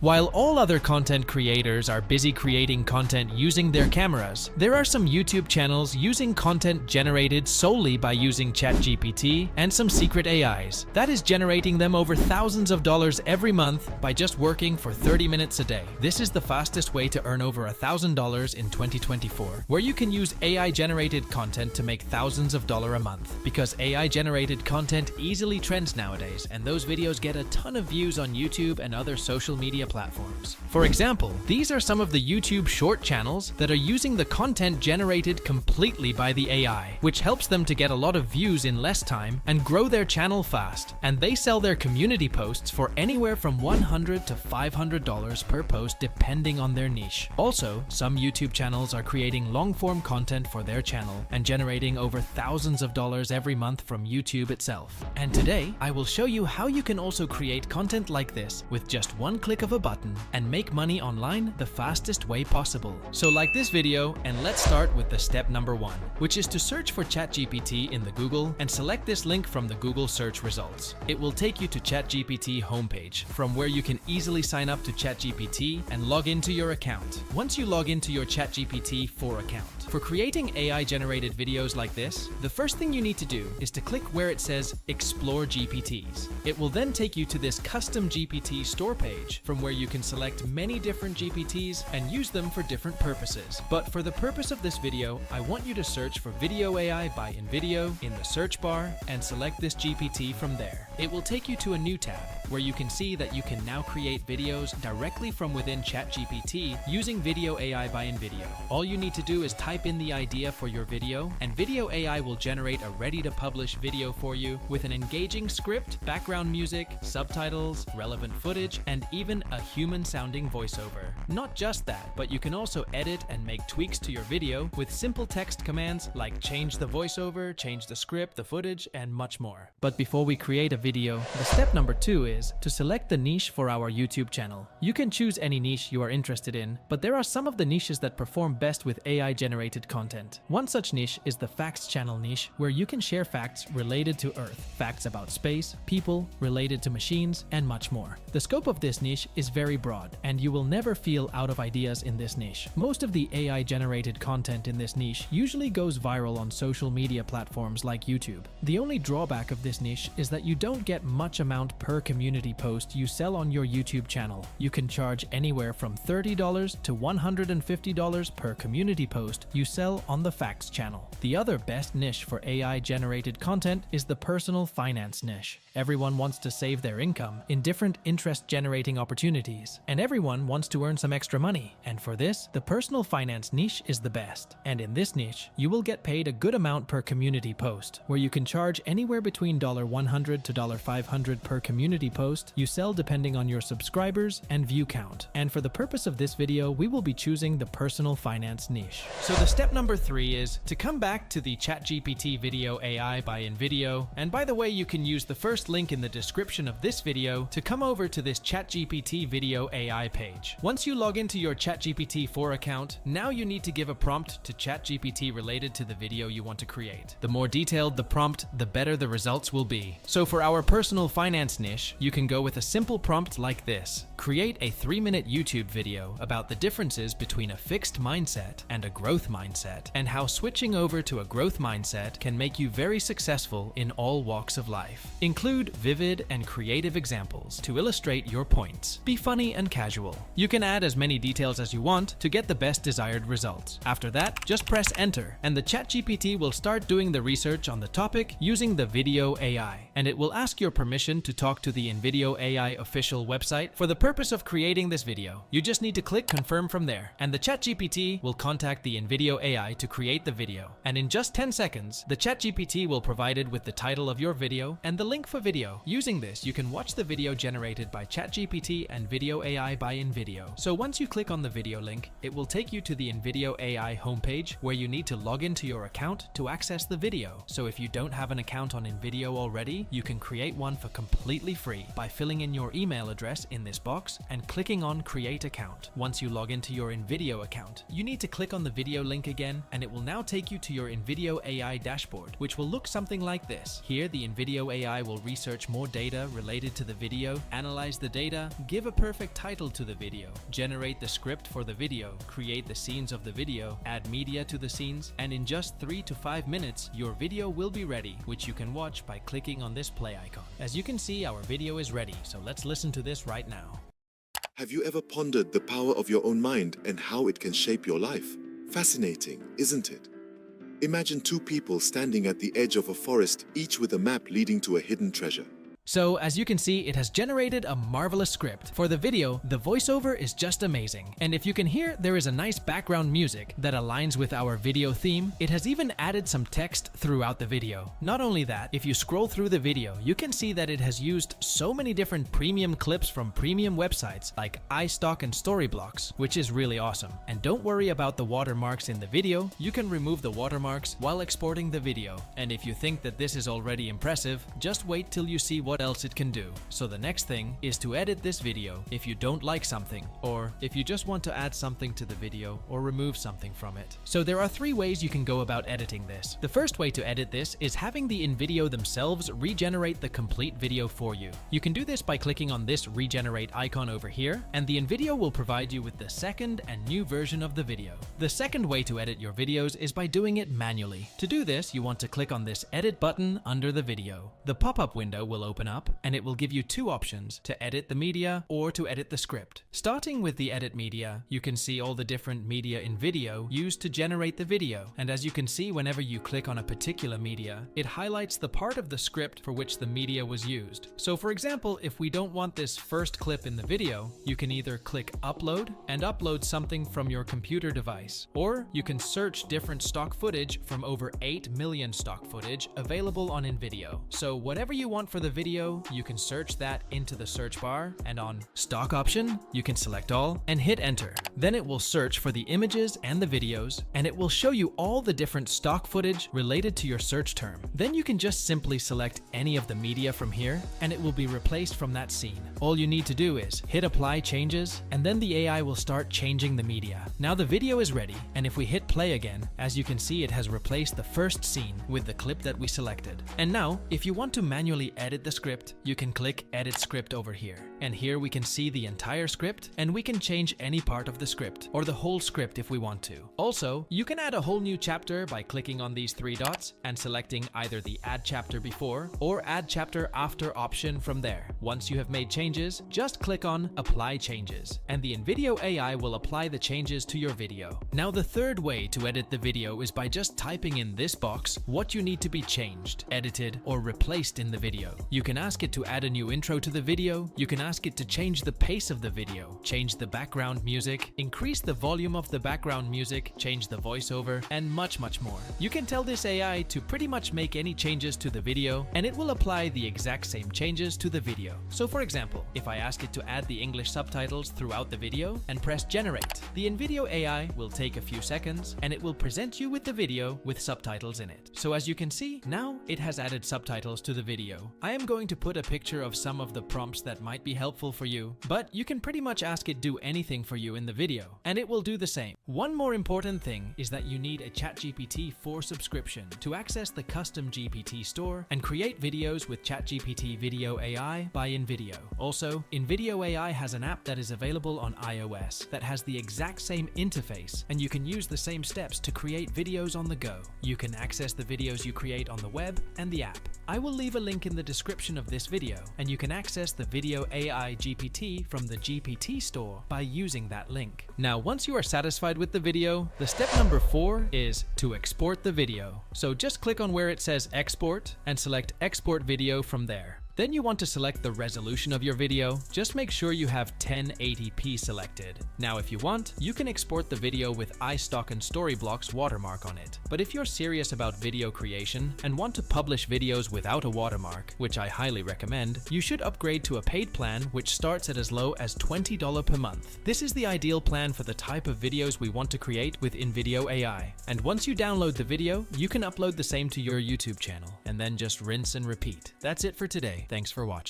While all other content creators are busy creating content using their cameras, there are some YouTube channels using content generated solely by using ChatGPT and some secret AIs. That is generating them over thousands of dollars every month by just working for 30 minutes a day. This is the fastest way to earn over $1,000 in 2024, where you can use AI-generated content to make thousands of dollars a month. Because AI-generated content easily trends nowadays, and those videos get a ton of views on YouTube and other social media platforms. For example, these are some of the YouTube short channels that are using the content generated completely by the AI, which helps them to get a lot of views in less time and grow their channel fast. And they sell their community posts for anywhere from $100 to $500 per post depending on their niche. Also, some YouTube channels are creating long-form content for their channel and generating over thousands of dollars every month from YouTube itself. And today, I will show you how you can also create content like this with just one click of a button and make money online the fastest way possible. So like this video, and let's start with the step number 1, which is to search for ChatGPT in the Google and select this link from the Google search results. It will take you to ChatGPT homepage, from where you can easily sign up to ChatGPT and log into your account. Once you log into your ChatGPT 4 account, for creating AI-generated videos like this, the first thing you need to do is to click where it says Explore GPTs. It will then take you to this customGPT store page, from where you can select many different GPTs and use them for different purposes. But for the purpose of this video, I want you to search for Video AI by invideo in the search bar and select this GPT from there. It will take you to a new tab where you can see that you can now create videos directly from within ChatGPT using Video AI by invideo. All you need to do is type in the idea for your video, and Video AI will generate a ready-to-publish video for you with an engaging script, background music, subtitles, relevant footage, and even a human-sounding voiceover. Not just that, but you can also edit and make tweaks to your video with simple text commands like change the voiceover, change the script, the footage, and much more. But before we create a video, the step number 2 is to select the niche for our YouTube channel. You can choose any niche you are interested in, but there are some of the niches that perform best with AI-generated content. One such niche is the facts channel niche, where you can share facts related to Earth, facts about space, people, related to machines, and much more. The scope of this niche is very broad, and you will never feel out of ideas in this niche. Most of the AI-generated content in this niche usually goes viral on social media platforms like YouTube. The only drawback of this niche is that you don't get much amount per community post you sell on your YouTube channel. You can charge anywhere from $30 to $150 per community post you sell on the facts channel. The other best niche for AI-generated content is the personal finance niche. Everyone wants to save their income in different interest-generating opportunities, and everyone wants to earn some extra money. And for this, the personal finance niche is the best. And in this niche, you will get paid a good amount per community post, where you can charge anywhere between $100 to $500 per community post you sell depending on your subscribers and view count. And for the purpose of this video, we will be choosing the personal finance niche. So the step number 3 is to come back to the ChatGPT Video AI by invideo. And by the way, you can use the first link in the description of this video to come over to this ChatGPT Video AI page. Once you log into your ChatGPT 4 account, now you need to give a prompt to ChatGPT related to the video you want to create. The more detailed the prompt, the better the results will be. So for our personal finance niche, you can go with a simple prompt like this. Create a 3-minute YouTube video about the differences between a fixed mindset and a growth mindset, and how switching over to a growth mindset can make you very successful in all walks of life. Include vivid and creative examples to illustrate your points. Be funny and casual. You can add as many details as you want to get the best desired results. After that, just press enter, and the ChatGPT will start doing the research on the topic using the Video AI, and it will ask your permission to talk to the invideo AI official website for the purpose of creating this video. You just need to click confirm from there, and the ChatGPT will contact the invideo AI to create the video. And in just 10 seconds, the ChatGPT will provide it with the title of your video and the link for video. Using this, you can watch the video generated by ChatGPT and Video AI by invideo. So once you click on the video link, it will take you to the invideo AI homepage, where you need to log into your account to access the video. So if you don't have an account on invideo already, you can create one for completely free by filling in your email address in this box and clicking on Create Account. Once you log into your invideo account, you need to click on the video link again, and it will now take you to your invideo AI dashboard, which will look something like this. Here, the invideo AI will research more data related to the video, analyze the data, give a a perfect title to the video, generate the script for the video, create the scenes of the video, add media to the scenes, and in just 3 to 5 minutes, your video will be ready, which you can watch by clicking on this play icon. As you can see, our video is ready, so let's listen to this right now. Have you ever pondered the power of your own mind and how it can shape your life? Fascinating, isn't it? Imagine two people standing at the edge of a forest, each with a map leading to a hidden treasure. So, as you can see, it has generated a marvelous script. For the video, the voiceover is just amazing. And if you can hear, there is a nice background music that aligns with our video theme. It has even added some text throughout the video. Not only that, if you scroll through the video, you can see that it has used so many different premium clips from premium websites like iStock and Storyblocks, which is really awesome. And don't worry about the watermarks in the video. You can remove the watermarks while exporting the video. And if you think that this is already impressive, just wait till you see what else it can do. So the next thing is to edit this video if you don't like something, or if you just want to add something to the video or remove something from it. So there are 3 ways you can go about editing this. The first way to edit this is having the invideo themselves regenerate the complete video for you. You can do this by clicking on this regenerate icon over here, and the invideo will provide you with the second and new version of the video. The second way to edit your videos is by doing it manually. To do this, you want to click on this edit button under the video. The pop-up window will open up and it will give you 2 options: to edit the media or to edit the script. Starting with the edit media, you can see all the different media in video used to generate the video. And as you can see, whenever you click on a particular media, it highlights the part of the script for which the media was used. So for example, if we don't want this first clip in the video, you can either click upload and upload something from your computer device, or you can search different stock footage from over 8 million stock footage available on invideo. So whatever you want for the video, you can search that into the search bar, and on stock option, you can select all and hit enter. Then it will search for the images and the videos, and it will show you all the different stock footage related to your search term. Then you can just simply select any of the media from here, and it will be replaced from that scene. All you need to do is hit apply changes, and then the AI will start changing the media. Now the video is ready, and if we hit play again, as you can see, it has replaced the first scene with the clip that we selected. And now, if you want to manually edit the script, you can click edit script over here. And here we can see the entire script, and we can change any part of the script or the whole script if we want to. Also, you can add a whole new chapter by clicking on these 3 dots and selecting either the add chapter before or add chapter after option from there. Once you have made changes, just click on apply changes, and the invideo AI will apply the changes to your video. Now the third way to edit the video is by just typing in this box what you need to be changed, edited, or replaced in the video. You can ask it to add a new intro to the video, you can ask it to change the pace of the video, change the background music, increase the volume of the background music, change the voiceover, and much more. You can tell this AI to pretty much make any changes to the video, and it will apply the exact same changes to the video. So for example, if I ask it to add the English subtitles throughout the video and press generate, the invideo AI will take a few seconds and it will present you with the video with subtitles in it. So as you can see, now it has added subtitles to the video. I am going to put a picture of some of the prompts that might be helpful for you, but you can pretty much ask it do anything for you in the video, and it will do the same. One more important thing is that you need a ChatGPT 4 subscription to access the customGPT store and create videos with ChatGPT Video AI by invideo. Also, invideo AI has an app that is available on iOS that has the exact same interface, and you can use the same steps to create videos on the go. You can access the videos you create on the web and the app. I will leave a link in the description of this video, and you can access the Video AI GPT from the GPT store by using that link. Now, once you are satisfied with the video, the step number 4 is to export the video. So just click on where it says export and select export video from there. Then you want to select the resolution of your video. Just make sure you have 1080p selected. Now if you want, you can export the video with iStock and Storyblocks watermark on it. But if you're serious about video creation and want to publish videos without a watermark, which I highly recommend, you should upgrade to a paid plan which starts at as low as $20 per month. This is the ideal plan for the type of videos we want to create with invideo AI. And once you download the video, you can upload the same to your YouTube channel and then just rinse and repeat. That's it for today. Thanks for watching.